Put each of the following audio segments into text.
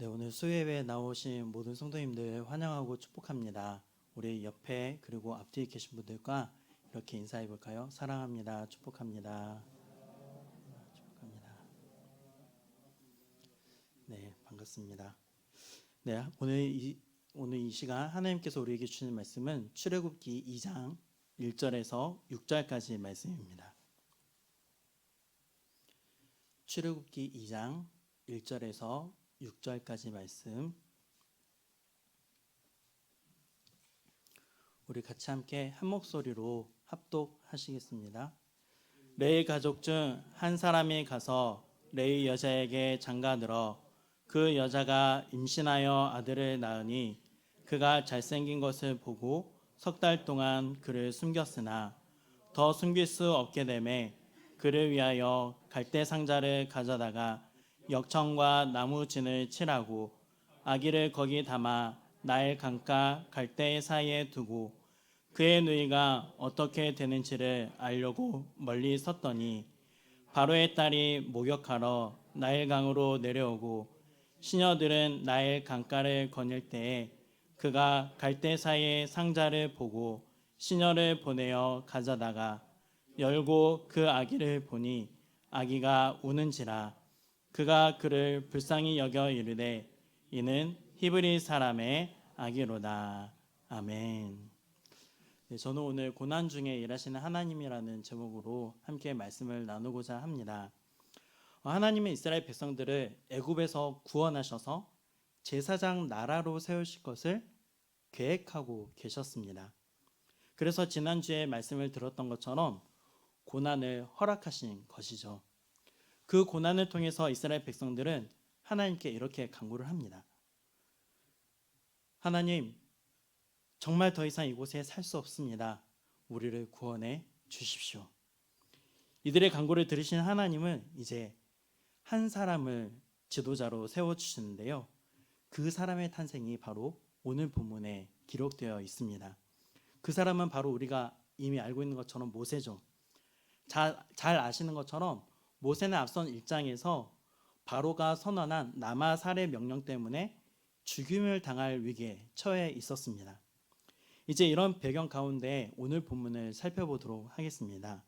네, 오늘 수요예배에 나오신 모든 성도님들 환영하고 축복합니다. 우리 옆에 그리고 앞뒤에 계신 분들과 이렇게 인사해 볼까요? 사랑합니다. 축복합니다. 축복합니다. 네, 반갑습니다. 네, 오늘 이 시간 하나님께서 우리에게 주시는 말씀은 출애굽기 2장 1절에서 6절까지의 말씀입니다. 출애굽기 2장 1절에서 6절까지 말씀, 우리 같이 함께 한 목소리로 합독하시겠습니다. 레위 가족 중 한 사람이 가서 레위 여자에게 장가들어 그 여자가 임신하여 아들을 낳으니 그가 잘생긴 것을 보고 석 달 동안 그를 숨겼으나 더 숨길 수 없게 되매 그를 위하여 갈대 상자를 가져다가 역청과 나무진을 칠하고 아기를 거기 담아 나일 강가 갈대 사이에 두고 그의 누이가 어떻게 되는지를 알려고 멀리 섰더니 바로의 딸이 목욕하러 나일강으로 내려오고 시녀들은 나일 강가를 거닐 때에 그가 갈대 사이에 상자를 보고 시녀를 보내어 가져다가 열고 그 아기를 보니 아기가 우는지라 그가 그를 불쌍히 여겨 이르되 이는 히브리 사람의 아기로다. 아멘. 네, 저는 오늘 고난 중에 일하시는 하나님이라는 제목으로 함께 말씀을 나누고자 합니다. 하나님은 이스라엘 백성들을 애굽에서 구원하셔서 제사장 나라로 세우실 것을 계획하고 계셨습니다. 그래서 지난주에 말씀을 들었던 것처럼 고난을 허락하신 것이죠. 그 고난을 통해서 이스라엘 백성들은 하나님께 이렇게 간구를 합니다. 하나님, 정말 더 이상 이곳에 살 수 없습니다. 우리를 구원해 주십시오. 이들의 간구를 들으신 하나님은 이제 한 사람을 지도자로 세워주시는데요. 그 사람의 탄생이 바로 오늘 본문에 기록되어 있습니다. 그 사람은 바로 우리가 이미 알고 있는 것처럼 모세죠. 잘 아시는 것처럼 모세는 앞선 1장에서 바로가 선언한 남아 살해 명령 때문에 죽임을 당할 위기에 처해 있었습니다. 이제 이런 배경 가운데 오늘 본문을 살펴보도록 하겠습니다.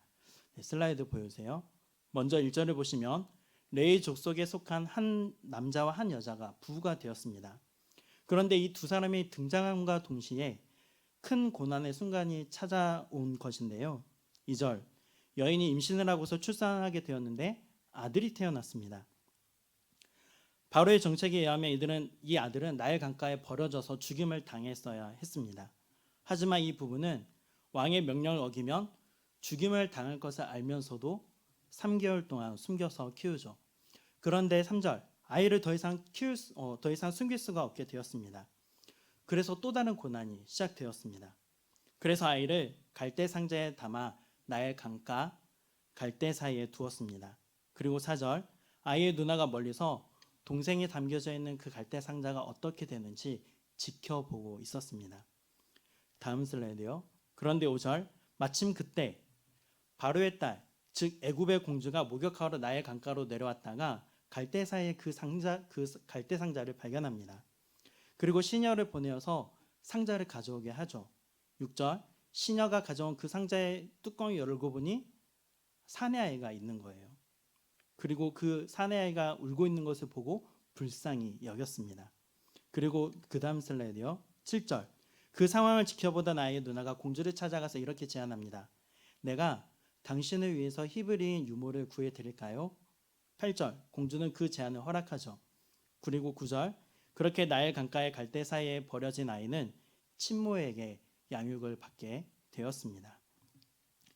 네, 슬라이드 보여주세요. 먼저 1절을 보시면 레위 족속에 속한 한 남자와 한 여자가 부부가 되었습니다. 그런데 이 두 사람이 등장함과 동시에 큰 고난의 순간이 찾아온 것인데요. 2절 여인이 임신을 하고서 출산하게 되었는데 아들이 태어났습니다. 바로의 정책에 의하면 이 아들은 나일 강가에 버려져서 죽임을 당했어야 했습니다. 하지만 이 부부는 왕의 명령을 어기면 죽임을 당할 것을 알면서도 3개월 동안 숨겨서 키우죠. 그런데 3절 아이를 더 이상 숨길 수가 없게 되었습니다. 그래서 또 다른 고난이 시작되었습니다. 그래서 아이를 갈대 상자에 담아 나일 강가 갈대 사이에 두었습니다. 그리고 4절 아이의 누나가 멀리서 동생이 담겨져 있는 그 갈대 상자가 어떻게 되는지 지켜보고 있었습니다. 다음 슬라이드요. 그런데 5절 마침 그때 바로의 딸, 즉 애굽의 공주가 목욕하러 나일 강가로 내려왔다가 갈대 사이에 그 갈대 상자를 발견합니다. 그리고 시녀를 보내어서 상자를 가져오게 하죠. 6절 시녀가 가져온 그 상자의 뚜껑을 열고 보니 사내아이가 있는 거예요. 그리고 그 사내아이가 울고 있는 것을 보고 불쌍히 여겼습니다. 그리고 그 다음 슬라이드요. 7절 그 상황을 지켜보던 아이의 누나가 공주를 찾아가서 이렇게 제안합니다. 내가 당신을 위해서 히브리인 유모를 구해드릴까요? 8절 공주는 그 제안을 허락하죠. 그리고 9절 그렇게 나일 강가의 갈대 사이에 버려진 아이는 친모에게 양육을 받게 되었습니다.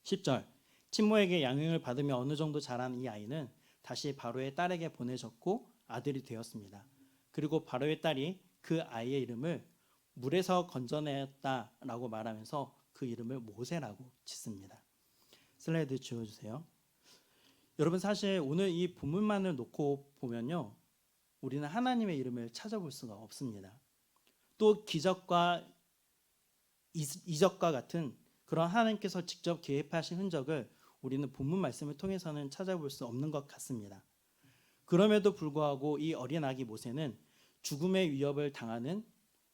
10절 친모에게 양육을 받으며 어느 정도 자란 이 아이는 다시 바로의 딸에게 보내졌고 아들이 되었습니다. 그리고 바로의 딸이 그 아이의 이름을 물에서 건져냈다라고 말하면서 그 이름을 모세라고 짓습니다. 슬라이드 지워주세요. 여러분 사실 오늘 이 본문만을 놓고 보면요. 우리는 하나님의 이름을 찾아볼 수가 없습니다. 또 기적과 이적과 같은 그런 하나님께서 직접 개입하신 흔적을 우리는 본문 말씀을 통해서는 찾아볼 수 없는 것 같습니다. 그럼에도 불구하고 이 어린 아기 모세는 죽음의 위협을 당하는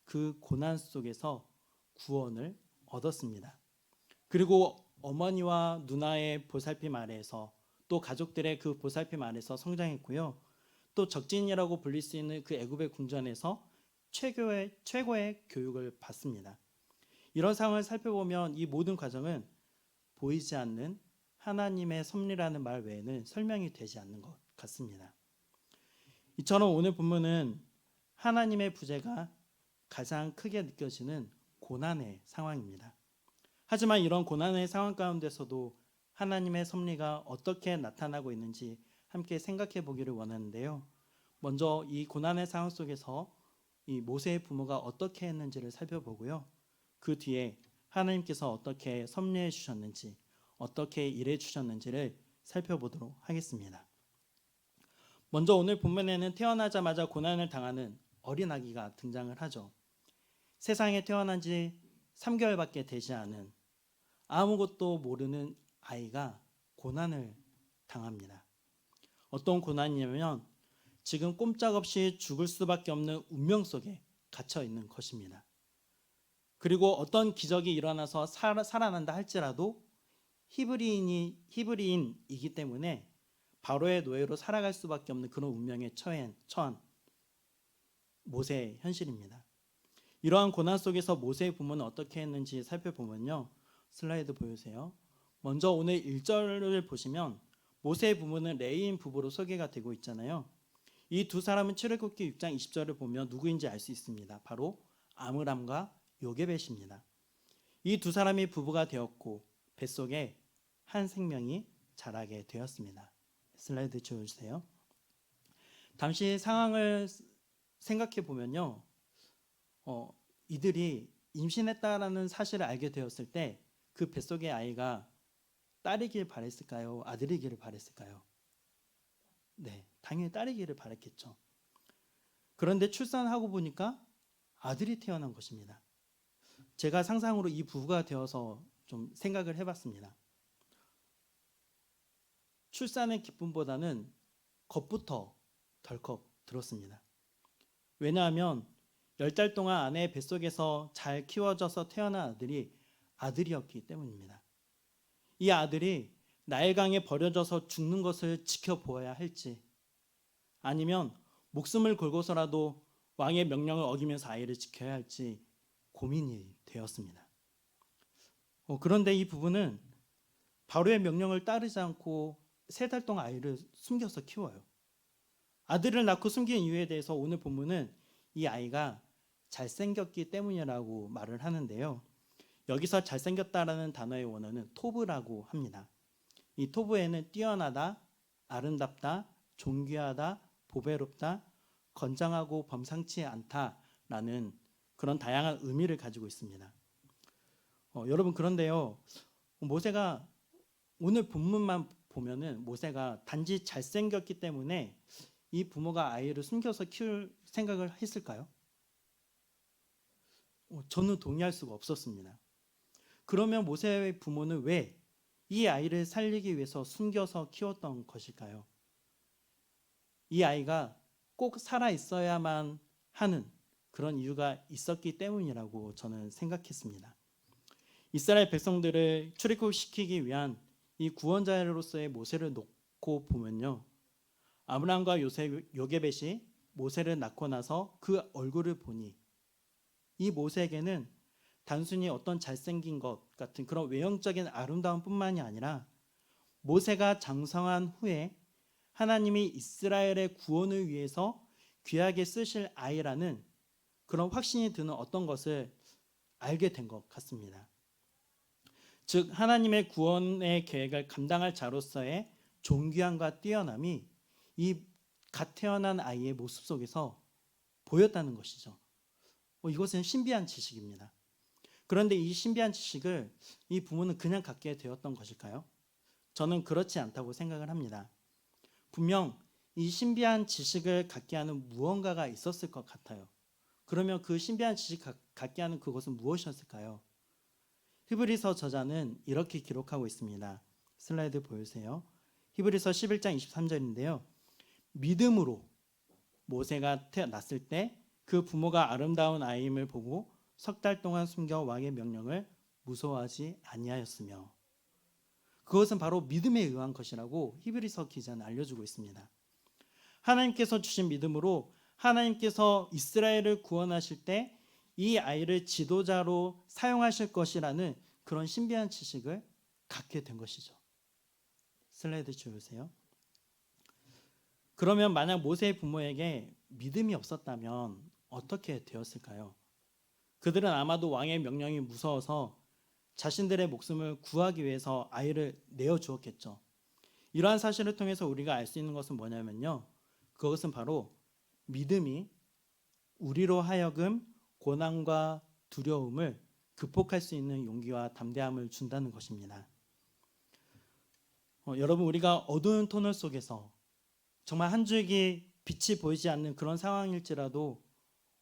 그 고난 속에서 구원을 얻었습니다. 그리고 어머니와 누나의 보살핌 아래에서 또 가족들의 그 보살핌 아래에서 성장했고요. 또 적진이라고 불릴 수 있는 그 애굽의 궁전에서 최고의 교육을 받습니다. 이런 상황을 살펴보면 이 모든 과정은 보이지 않는 하나님의 섭리라는 말 외에는 설명이 되지 않는 것 같습니다. 이처럼 오늘 본문은 하나님의 부재가 가장 크게 느껴지는 고난의 상황입니다. 하지만 이런 고난의 상황 가운데서도 하나님의 섭리가 어떻게 나타나고 있는지 함께 생각해 보기를 원하는데요. 먼저 이 고난의 상황 속에서 이 모세의 부모가 어떻게 했는지를 살펴보고요. 그 뒤에 하나님께서 어떻게 섭리해 주셨는지, 어떻게 일해 주셨는지를 살펴보도록 하겠습니다. 먼저 오늘 본문에는 태어나자마자 고난을 당하는 어린 아기가 등장을 하죠. 세상에 태어난 지 3개월밖에 되지 않은 아무것도 모르는 아이가 고난을 당합니다. 어떤 고난이냐면 지금 꼼짝없이 죽을 수밖에 없는 운명 속에 갇혀 있는 것입니다. 그리고 어떤 기적이 일어나서 살아난다 할지라도 히브리인이기 때문에 바로의 노예로 살아갈 수밖에 없는 그런 운명에 처한 모세의 현실입니다. 이러한 고난 속에서 모세의 부모는 어떻게 했는지 살펴보면요. 슬라이드 보여주세요. 먼저 오늘 1절을 보시면 모세의 부모는 레위인 부부로 소개가 되고 있잖아요. 이 두 사람은 출애굽기 6장 20절을 보면 누구인지 알 수 있습니다. 바로 아므람과 요게벳입니다. 이 두 사람이 부부가 되었고 뱃속에 한 생명이 자라게 되었습니다. 슬라이드 지워주세요. 당시 상황을 생각해 보면요. 이들이 임신했다라는 사실을 알게 되었을 때 그 뱃속의 아이가 딸이길 바랬을까요? 아들이기를 바랬을까요? 네, 당연히 딸이기를 바랬겠죠. 그런데 출산하고 보니까 아들이 태어난 것입니다. 제가 상상으로 이 부부가 되어서 좀 생각을 해봤습니다. 출산의 기쁨보다는 겁부터 덜컥 들었습니다. 왜냐하면 10달 동안 아내의 뱃속에서 잘 키워져서 태어난 아들이었기 때문입니다. 이 아들이 나일강에 버려져서 죽는 것을 지켜보아야 할지 아니면 목숨을 걸고서라도 왕의 명령을 어기면서 아이를 지켜야 할지 고민이 되었습니다. 그런데 이 부부는 바로의 명령을 따르지 않고 3달 동안 아이를 숨겨서 키워요. 아들을 낳고 숨긴 이유에 대해서 오늘 본문은 이 아이가 잘생겼기 때문이라고 말을 하는데요. 여기서 잘생겼다라는 단어의 원어는 토브라고 합니다. 이 토브에는 뛰어나다, 아름답다, 존귀하다, 보배롭다, 건장하고 범상치 않다라는 그런 다양한 의미를 가지고 있습니다. 여러분 그런데요. 모세가 오늘 본문만 보면은 모세가 단지 잘생겼기 때문에 이 부모가 아이를 숨겨서 키울 생각을 했을까요? 저는 동의할 수가 없었습니다. 그러면 모세의 부모는 왜 이 아이를 살리기 위해서 숨겨서 키웠던 것일까요? 이 아이가 꼭 살아 있어야만 하는 그런 이유가 있었기 때문이라고 저는 생각했습니다. 이스라엘 백성들을 출애굽시키기 위한 이 구원자로서의 모세를 놓고 보면요. 아브라함과 요게벳이 모세를 낳고 나서 그 얼굴을 보니 이 모세에게는 단순히 어떤 잘생긴 것 같은 그런 외형적인 아름다움뿐만이 아니라 모세가 장성한 후에 하나님이 이스라엘의 구원을 위해서 귀하게 쓰실 아이라는 그런 확신이 드는 어떤 것을 알게 된 것 같습니다. 즉 하나님의 구원의 계획을 감당할 자로서의 존귀함과 뛰어남이 이 갓 태어난 아이의 모습 속에서 보였다는 것이죠. 이것은 신비한 지식입니다. 그런데 이 신비한 지식을 이 부모는 그냥 갖게 되었던 것일까요? 저는 그렇지 않다고 생각을 합니다. 분명 이 신비한 지식을 갖게 하는 무언가가 있었을 것 같아요. 그러면 그 신비한 지식 갖게 하는 그것은 무엇이었을까요? 히브리서 저자는 이렇게 기록하고 있습니다. 슬라이드 보여주세요. 히브리서 11장 23절인데요. 믿음으로 모세가 태어났을 때 그 부모가 아름다운 아이임을 보고 석 달 동안 숨겨 왕의 명령을 무서워하지 아니하였으며, 그것은 바로 믿음에 의한 것이라고 히브리서 기자는 알려주고 있습니다. 하나님께서 주신 믿음으로 하나님께서 이스라엘을 구원하실 때 이 아이를 지도자로 사용하실 것이라는 그런 신비한 지식을 갖게 된 것이죠. 슬라이드 주세요. 그러면 만약 모세의 부모에게 믿음이 없었다면 어떻게 되었을까요? 그들은 아마도 왕의 명령이 무서워서 자신들의 목숨을 구하기 위해서 아이를 내어주었겠죠. 이러한 사실을 통해서 우리가 알 수 있는 것은 뭐냐면요, 그것은 바로 믿음이 우리로 하여금 고난과 두려움을 극복할 수 있는 용기와 담대함을 준다는 것입니다. 여러분, 우리가 어두운 터널 속에서 정말 한 줄기 빛이 보이지 않는 그런 상황일지라도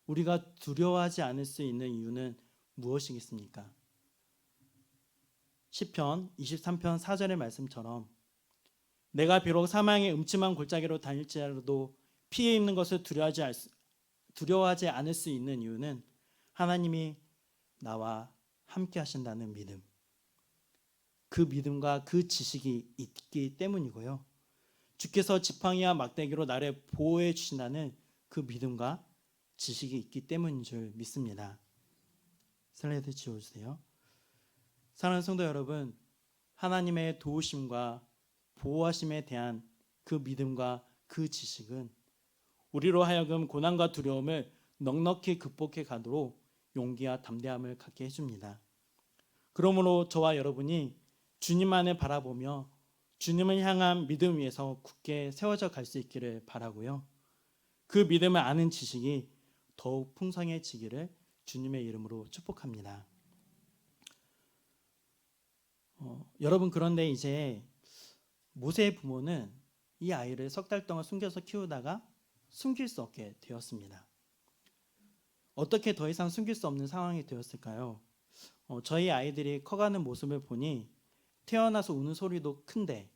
우리가 두려워하지 않을 수 있는 이유는 무엇이겠습니까? 시편 23편 4절의 말씀처럼 내가 비록 사망의 음침한 골짜기로 다닐지라도 피해 입는 것을 두려워하지 않을 수 있는 이유는 하나님이 나와 함께 하신다는 믿음, 그 믿음과 그 지식이 있기 때문이고요. 주께서 지팡이와 막대기로 나를 보호해 주신다는 그 믿음과 지식이 있기 때문인 줄 믿습니다. 슬라이드 지워주세요. 사랑하는 성도 여러분, 하나님의 도우심과 보호하심에 대한 그 믿음과 그 지식은 우리로 하여금 고난과 두려움을 넉넉히 극복해 가도록 용기와 담대함을 갖게 해줍니다. 그러므로 저와 여러분이 주님만을 바라보며 주님을 향한 믿음 위에서 굳게 세워져 갈 수 있기를 바라고요. 그 믿음을 아는 지식이 더욱 풍성해지기를 주님의 이름으로 축복합니다. 여러분, 그런데 이제 모세의 부모는 이 아이를 석 달 동안 숨겨서 키우다가 숨길 수 없게 되었습니다. 어떻게 더 이상 숨길 수 없는 상황이 되었을까요? 저희 아이들이 커가는 모습을 보니 태어나서 우는 소리도 큰데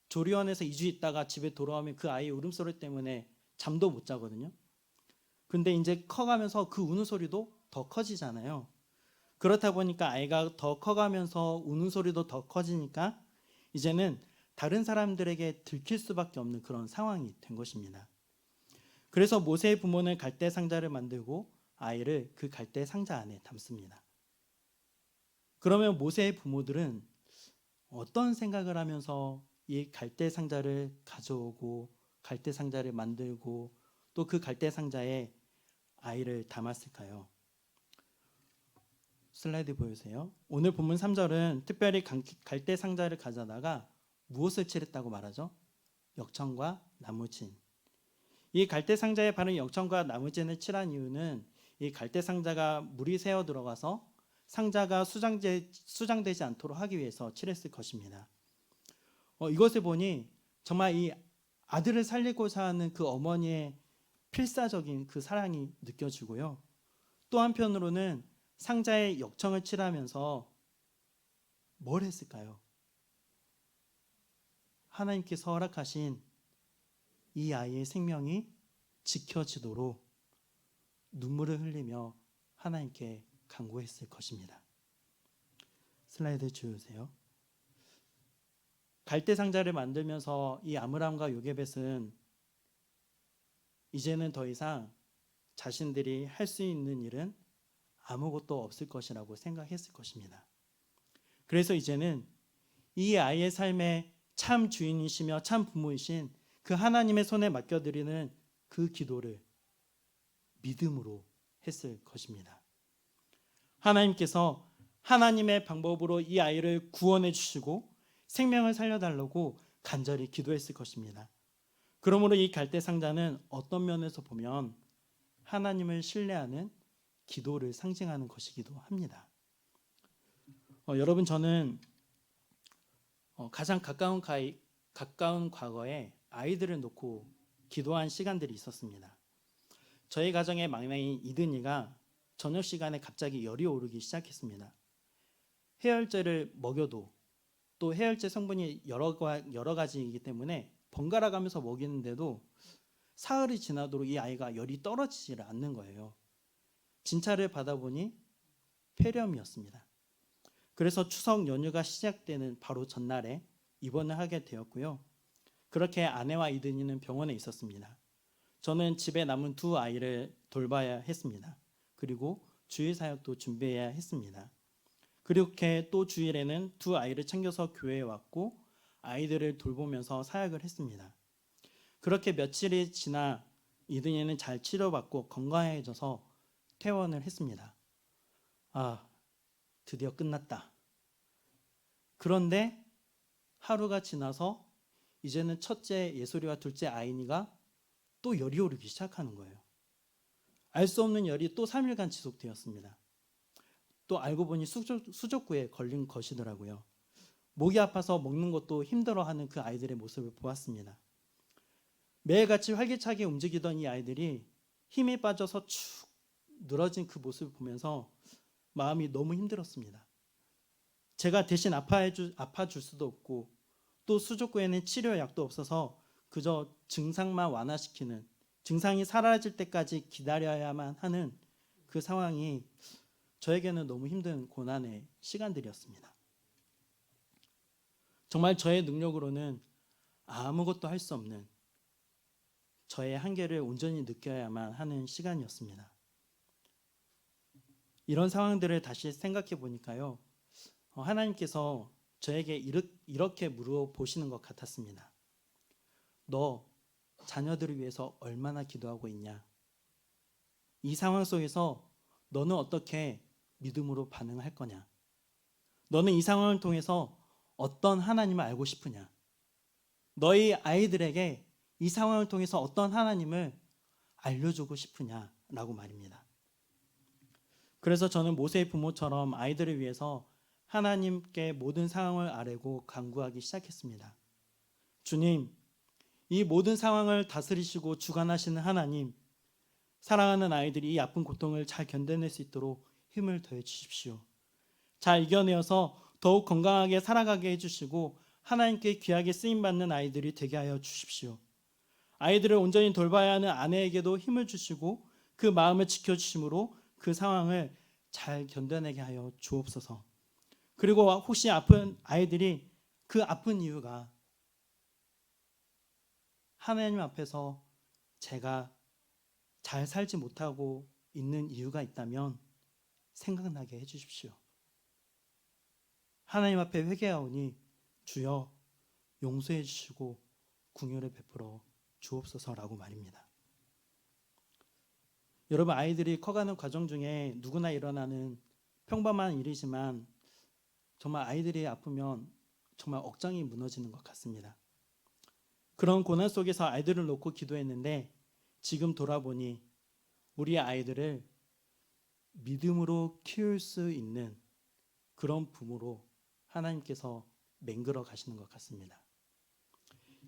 조리원에서 2주 있다가 집에 돌아오면 그 아이의 울음소리 때문에 잠도 못 자거든요. 근데 이제 커가면서 그 우는 소리도 더 커지잖아요. 그렇다 보니까 아이가 더 커가면서 우는 소리도 더 커지니까 이제는 다른 사람들에게 들킬 수밖에 없는 그런 상황이 된 것입니다. 그래서 모세의 부모는 갈대 상자를 만들고 아이를 그 갈대 상자 안에 담습니다. 그러면 모세의 부모들은 어떤 생각을 하면서 이 갈대 상자를 가져오고 갈대 상자를 만들고 또 그 갈대 상자에 아이를 담았을까요? 슬라이드 보여주세요. 오늘 본문 3절은 특별히 갈대 상자를 가져다가 무엇을 칠했다고 말하죠? 역청과 나무진. 이 갈대 상자에 바른 역청과 나무진을 칠한 이유는 이 갈대 상자가 물이 새어 들어가서 상자가 수장되지 않도록 하기 위해서 칠했을 것입니다. 이것을 보니 정말 이 아들을 살리고자 하는 그 어머니의 필사적인 그 사랑이 느껴지고요. 또 한편으로는 상자에 역청을 칠하면서 뭘 했을까요? 하나님께서 허락하신 이 아이의 생명이 지켜지도록 눈물을 흘리며 하나님께 간구했을 것입니다. 슬라이드 주세요. 갈대 상자를 만들면서 이 아므람과 요게벳은 이제는 더 이상 자신들이 할 수 있는 일은 아무것도 없을 것이라고 생각했을 것입니다. 그래서 이제는 이 아이의 삶의 참 주인이시며 참 부모이신 그 하나님의 손에 맡겨드리는 그 기도를 믿음으로 했을 것입니다. 하나님께서 하나님의 방법으로 이 아이를 구원해 주시고 생명을 살려달라고 간절히 기도했을 것입니다. 그러므로 이 갈대 상자는 어떤 면에서 보면 하나님을 신뢰하는 기도를 상징하는 것이기도 합니다. 여러분, 저는 가장 가까운 과거에 아이들을 놓고 기도한 시간들이 있었습니다. 저희 가정의 막내인 이든이가 저녁 시간에 갑자기 열이 오르기 시작했습니다. 해열제를 먹여도 또 해열제 성분이 여러 가지이기 때문에 번갈아 가면서 먹이는데도 사흘이 지나도록 이 아이가 열이 떨어지질 않는 거예요. 진찰을 받아보니 폐렴이었습니다. 그래서 추석 연휴가 시작되는 바로 전날에 입원을 하게 되었고요. 그렇게 아내와 이든이는 병원에 있었습니다. 저는 집에 남은 두 아이를 돌봐야 했습니다. 그리고 주일 사역도 준비해야 했습니다. 그렇게 또 주일에는 두 아이를 챙겨서 교회에 왔고 아이들을 돌보면서 사역을 했습니다. 그렇게 며칠이 지나 이든이는 잘 치료받고 건강해져서 퇴원을 했습니다. 아, 드디어 끝났다. 그런데 하루가 지나서 이제는 첫째 예솔이와 둘째 아이니가 또 열이 오르기 시작하는 거예요. 알 수 없는 열이 또 3일간 지속되었습니다. 또 알고 보니 수족구에 걸린 것이더라고요. 목이 아파서 먹는 것도 힘들어하는 그 아이들의 모습을 보았습니다. 매일같이 활기차게 움직이던 이 아이들이 힘이 빠져서 축 늘어진 그 모습을 보면서 마음이 너무 힘들었습니다. 제가 대신 아파줄 수도 없고 또 수족구에는 치료약도 없어서 그저 증상만 완화시키는, 증상이 사라질 때까지 기다려야만 하는 그 상황이 저에게는 너무 힘든 고난의 시간들이었습니다. 정말 저의 능력으로는 아무것도 할 수 없는 저의 한계를 온전히 느껴야만 하는 시간이었습니다. 이런 상황들을 다시 생각해 보니까요, 하나님께서 저에게 이렇게 물어보시는 것 같았습니다. 너 자녀들을 위해서 얼마나 기도하고 있냐? 이 상황 속에서 너는 어떻게 믿음으로 반응할 거냐? 너는 이 상황을 통해서 어떤 하나님을 알고 싶으냐? 너희 아이들에게 이 상황을 통해서 어떤 하나님을 알려주고 싶으냐라고 말입니다. 그래서 저는 모세의 부모처럼 아이들을 위해서 하나님께 모든 상황을 아뢰고 간구하기 시작했습니다. 주님, 이 모든 상황을 다스리시고 주관하시는 하나님, 사랑하는 아이들이 이 아픈 고통을 잘 견뎌낼 수 있도록 힘을 더해 주십시오. 잘 이겨내어서 더욱 건강하게 살아가게 해주시고 하나님께 귀하게 쓰임받는 아이들이 되게 하여 주십시오. 아이들을 온전히 돌봐야 하는 아내에게도 힘을 주시고 그 마음을 지켜주심으로 그 상황을 잘 견뎌내게 하여 주옵소서. 그리고 혹시 아픈 아이들이 그 아픈 이유가 하나님 앞에서 제가 잘 살지 못하고 있는 이유가 있다면 생각나게 해주십시오. 하나님 앞에 회개하오니 주여 용서해 주시고 긍휼을 베풀어 주옵소서라고 말입니다. 여러분, 아이들이 커가는 과정 중에 누구나 일어나는 평범한 일이지만 정말 아이들이 아프면 정말 억장이 무너지는 것 같습니다. 그런 고난 속에서 아이들을 놓고 기도했는데 지금 돌아보니 우리 아이들을 믿음으로 키울 수 있는 그런 부모로 하나님께서 맹글어 가시는 것 같습니다.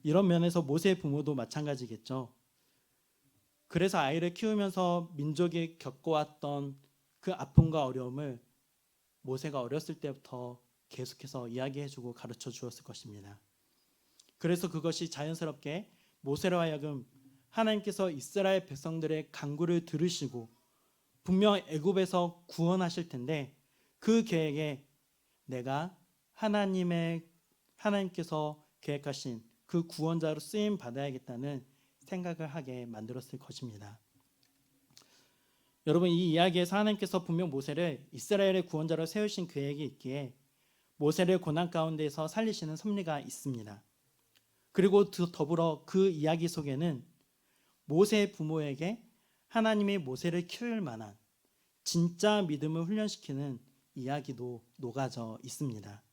이런 면에서 모세의 부모도 마찬가지겠죠. 그래서 아이를 키우면서 민족이 겪어왔던 그 아픔과 어려움을 모세가 어렸을 때부터 계속해서 이야기해주고 가르쳐 주었을 것입니다. 그래서 그것이 자연스럽게 모세로 하여금 하나님께서 이스라엘 백성들의 간구를 들으시고 분명 애굽에서 구원하실 텐데 그 계획에 내가 하나님께서 계획하신 그 구원자로 쓰임 받아야겠다는 생각을 하게 만들었을 것입니다. 여러분, 이 이야기에서 하나님께서 분명 모세를 이스라엘의 구원자로 세우신 계획이 있기에 모세를 고난 가운데서 살리시는 섭리가 있습니다. 그리고 더불어 그 이야기 속에는 모세의 부모에게 하나님이 모세를 키울 만한 진짜 믿음을 훈련시키는 이야기도 녹아져 있습니다.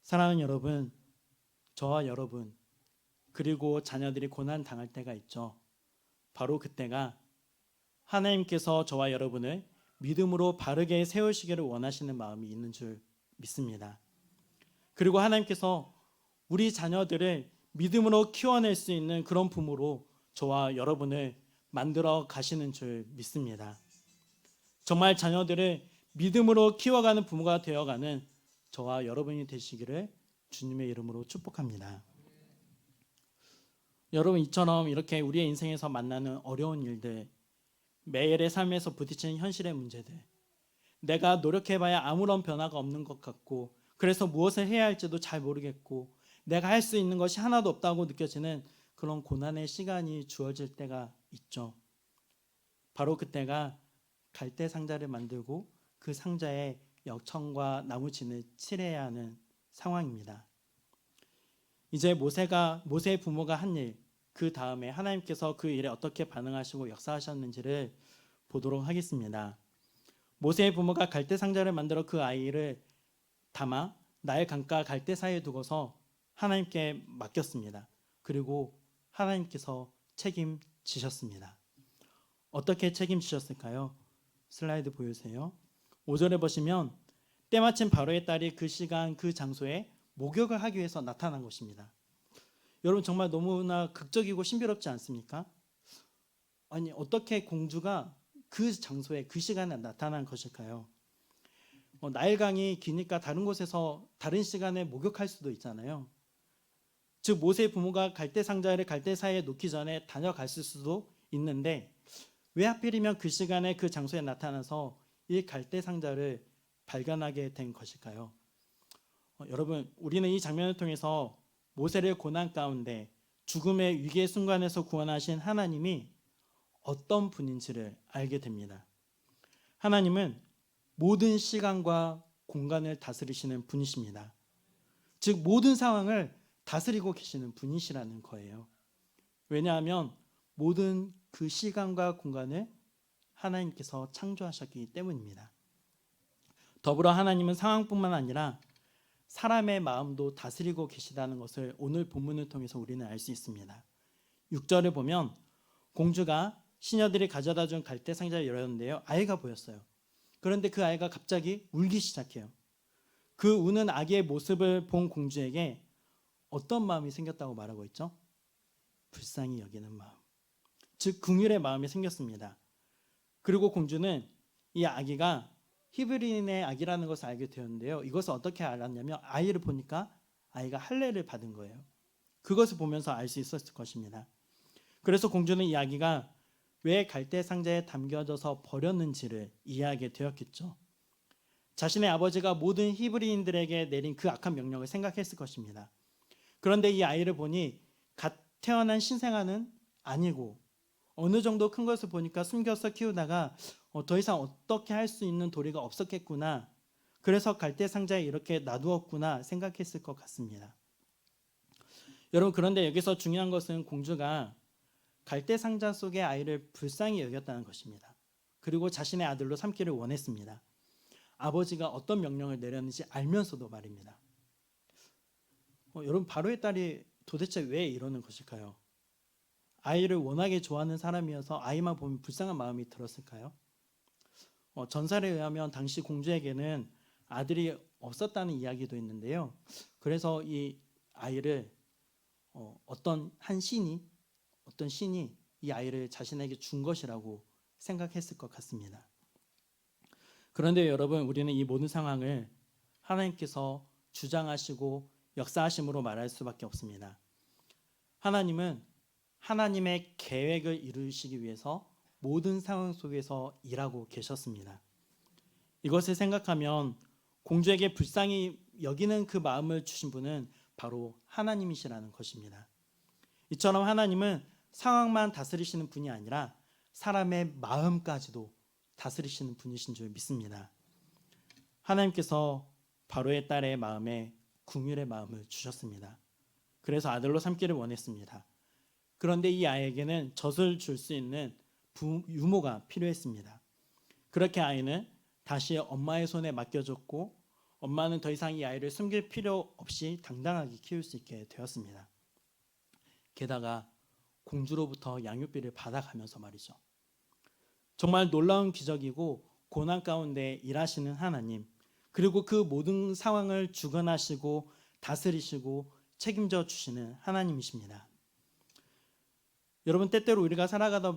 사랑하는 여러분, 저와 여러분 그리고 자녀들이 고난 당할 때가 있죠. 바로 그때가 하나님께서 저와 여러분을 믿음으로 바르게 세우시기를 원하시는 마음이 있는 줄 믿습니다. 그리고 하나님께서 우리 자녀들을 믿음으로 키워낼 수 있는 그런 부모로 저와 여러분을 만들어 가시는 줄 믿습니다. 정말 자녀들을 믿음으로 키워가는 부모가 되어가는 저와 여러분이 되시기를 주님의 이름으로 축복합니다. 여러분, 이처럼 이렇게 우리의 인생에서 만나는 어려운 일들, 매일의 삶에서 부딪히는 현실의 문제들, 내가 노력해봐야 아무런 변화가 없는 것 같고, 그래서 무엇을 해야 할지도 잘 모르겠고, 내가 할 수 있는 것이 하나도 없다고 느껴지는 그런 고난의 시간이 주어질 때가 있죠. 바로 그때가 갈대 상자를 만들고 그 상자에 역청과 나무진을 칠해야 하는 상황입니다. 이제 모세의 부모가 한 일, 그 다음에 하나님께서 그 일에 어떻게 반응하시고 역사하셨는지를 보도록 하겠습니다. 모세의 부모가 갈대 상자를 만들어 그 아이를 담아 나일 강가 갈대 사이에 두고서 하나님께 맡겼습니다. 그리고 하나님께서 책임지셨습니다. 어떻게 책임지셨을까요? 슬라이드 보여주세요. 5절에 보시면 때마침 바로의 딸이 그 시간 그 장소에 목욕을 하기 위해서 나타난 것입니다. 여러분, 정말 너무나 극적이고 신비롭지 않습니까? 아니, 어떻게 공주가 그 장소에 그 시간에 나타난 것일까요? 나일강이 기니까 다른 곳에서 다른 시간에 목욕할 수도 있잖아요. 즉 모세의 부모가 갈대 상자를 갈대 사이에 놓기 전에 다녀갔을 수도 있는데 왜 하필이면 그 시간에 그 장소에 나타나서 이 갈대 상자를 발견하게 된 것일까요? 여러분, 우리는 이 장면을 통해서 모세를 고난 가운데 죽음의 위기의 순간에서 구원하신 하나님이 어떤 분인지를 알게 됩니다. 하나님은 모든 시간과 공간을 다스리시는 분이십니다. 즉 모든 상황을 다스리고 계시는 분이시라는 거예요. 왜냐하면 모든 그 시간과 공간을 하나님께서 창조하셨기 때문입니다. 더불어 하나님은 상황뿐만 아니라 사람의 마음도 다스리고 계시다는 것을 오늘 본문을 통해서 우리는 알 수 있습니다. 6절을 보면 공주가 시녀들이 가져다 준 갈대 상자를 열었는데요. 아이가 보였어요. 그런데 그 아이가 갑자기 울기 시작해요. 그 우는 아기의 모습을 본 공주에게 어떤 마음이 생겼다고 말하고 있죠? 불쌍히 여기는 마음. 즉 긍휼의 마음이 생겼습니다. 그리고 공주는 이 아기가 히브리인의 아기라는 것을 알게 되었는데요. 이것을 어떻게 알았냐면 아이를 보니까 아이가 할례를 받은 거예요. 그것을 보면서 알 수 있었을 것입니다. 그래서 공주는 이 아기가 왜 갈대 상자에 담겨져서 버렸는지를 이해하게 되었겠죠. 자신의 아버지가 모든 히브리인들에게 내린 그 악한 명령을 생각했을 것입니다. 그런데 이 아이를 보니 갓 태어난 신생아는 아니고 어느 정도 큰 것을 보니까 숨겨서 키우다가 더 이상 어떻게 할 수 있는 도리가 없었겠구나. 그래서 갈대 상자에 이렇게 놔두었구나 생각했을 것 같습니다. 여러분, 그런데 여기서 중요한 것은 공주가 갈대 상자 속의 아이를 불쌍히 여겼다는 것입니다. 그리고 자신의 아들로 삼기를 원했습니다. 아버지가 어떤 명령을 내렸는지 알면서도 말입니다. 여러분, 바로의 딸이 도대체 왜 이러는 것일까요? 아이를 워낙에 좋아하는 사람이어서 아이만 보면 불쌍한 마음이 들었을까요? 전설에 의하면 당시 공주에게는 아들이 없었다는 이야기도 있는데요. 그래서 이 아이를 어떤 신이 이 아이를 자신에게 준 것이라고 생각했을 것 같습니다. 그런데 여러분, 우리는 이 모든 상황을 하나님께서 주장하시고 역사하심으로 말할 수밖에 없습니다. 하나님은 하나님의 계획을 이루시기 위해서 모든 상황 속에서 일하고 계셨습니다. 이것을 생각하면 공주에게 불쌍히 여기는 그 마음을 주신 분은 바로 하나님이시라는 것입니다. 이처럼 하나님은 상황만 다스리시는 분이 아니라 사람의 마음까지도 다스리시는 분이신 줄 믿습니다. 하나님께서 바로의 딸의 마음에 긍휼의 마음을 주셨습니다. 그래서 아들로 삼기를 원했습니다. 그런데 이 아이에게는 젖을 줄 수 있는 유모가 필요했습니다. 그렇게 아이는 다시 엄마의 손에 맡겨졌고 엄마는 더 이상 이 아이를 숨길 필요 없이 당당하게 키울 수 있게 되었습니다. 게다가 공주로부터 양육비를 받아가면서 말이죠. 정말 놀라운 기적이고 고난 가운데 일하시는 하나님, 그리고 그 모든 상황을 주관하시고 다스리시고 책임져 주시는 하나님이십니다. 여러분, 때때로 우리가 살아가다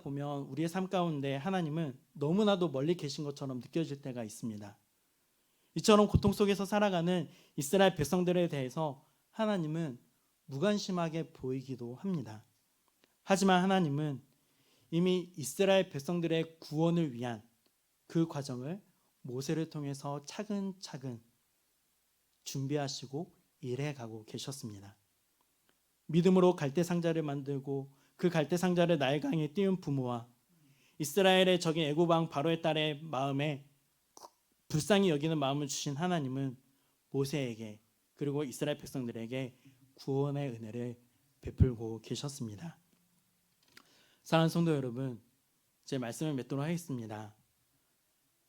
보면 우리의 삶 가운데 하나님은 너무나도 멀리 계신 것처럼 느껴질 때가 있습니다. 이처럼 고통 속에서 살아가는 이스라엘 백성들에 대해서 하나님은 무관심하게 보이기도 합니다. 하지만 하나님은 이미 이스라엘 백성들의 구원을 위한 그 과정을 모세를 통해서 차근차근 준비하시고 일해가고 계셨습니다. 믿음으로 갈대상자를 만들고 그 갈대상자를 나일강에 띄운 부모와 이스라엘의 적인 애굽 왕 바로의 딸의 마음에 불쌍히 여기는 마음을 주신 하나님은 모세에게 그리고 이스라엘 백성들에게 구원의 은혜를 베풀고 계셨습니다. 사랑하는 성도 여러분, 제 말씀을 맺도록 하겠습니다.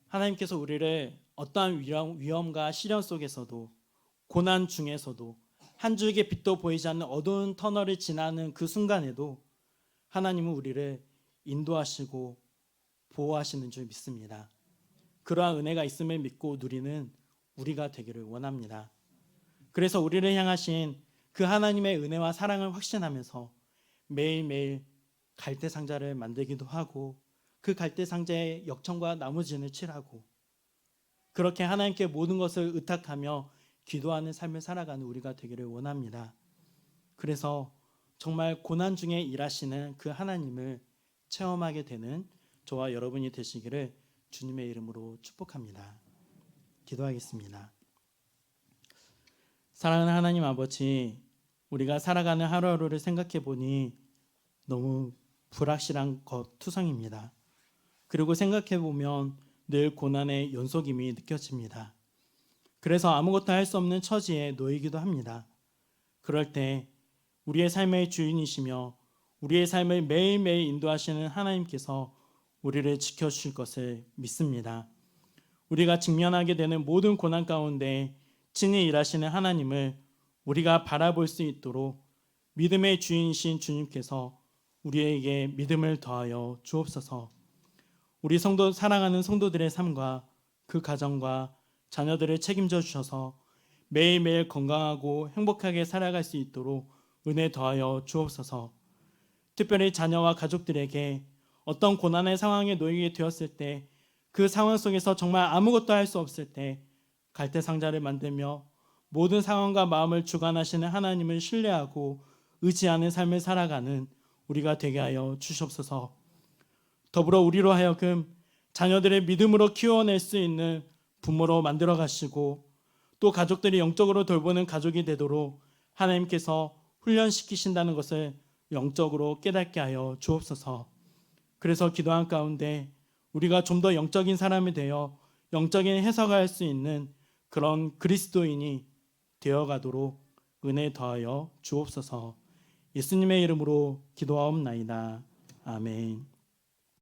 하나님께서 우리를 어떠한 위험과 시련 속에서도 고난 중에서도 한 줄기의 빛도 보이지 않는 어두운 터널을 지나는 그 순간에도 하나님은 우리를 인도하시고 보호하시는 줄 믿습니다. 그러한 은혜가 있음을 믿고 누리는 우리가 되기를 원합니다. 그래서 우리를 향하신 그 하나님의 은혜와 사랑을 확신하면서 매일매일 갈대상자를 만들기도 하고 그 갈대상자에 역청과 나무진을 칠하고 그렇게 하나님께 모든 것을 의탁하며 기도하는 삶을 살아가는 우리가 되기를 원합니다. 그래서 정말 고난 중에 일하시는 그 하나님을 체험하게 되는 저와 여러분이 되시기를 주님의 이름으로 축복합니다. 기도하겠습니다. 사랑하는 하나님 아버지, 우리가 살아가는 하루하루를 생각해 보니 너무 불확실한 것 투성입니다. 그리고 생각해 보면 늘 고난의 연속임이 느껴집니다. 그래서 아무것도 할 수 없는 처지에 놓이기도 합니다. 그럴 때 우리의 삶의 주인이시며 우리의 삶을 매일매일 인도하시는 하나님께서 우리를 지켜주실 것을 믿습니다. 우리가 직면하게 되는 모든 고난 가운데 친히 일하시는 하나님을 우리가 바라볼 수 있도록 믿음의 주인이신 주님께서 우리에게 믿음을 더하여 주옵소서. 우리 성도 사랑하는 성도들의 삶과 그 가정과 자녀들을 책임져 주셔서 매일매일 건강하고 행복하게 살아갈 수 있도록 은혜 더하여 주옵소서. 특별히 자녀와 가족들에게 어떤 고난의 상황에 놓이게 되었을 때 그 상황 속에서 정말 아무것도 할 수 없을 때 갈대상자를 만들며 모든 상황과 마음을 주관하시는 하나님을 신뢰하고 의지하는 삶을 살아가는 우리가 되게 하여 주시옵소서. 더불어 우리로 하여금 자녀들의 믿음으로 키워낼 수 있는 부모로 만들어 가시고 또 가족들이 영적으로 돌보는 가족이 되도록 하나님께서 훈련시키신다는 것을 영적으로 깨닫게 하여 주옵소서. 그래서 기도한 가운데 우리가 좀 더 영적인 사람이 되어 영적인 해석할 수 있는 그런 그리스도인이 되어가도록 은혜 더하여 주옵소서. 예수님의 이름으로 기도하옵나이다. 아멘.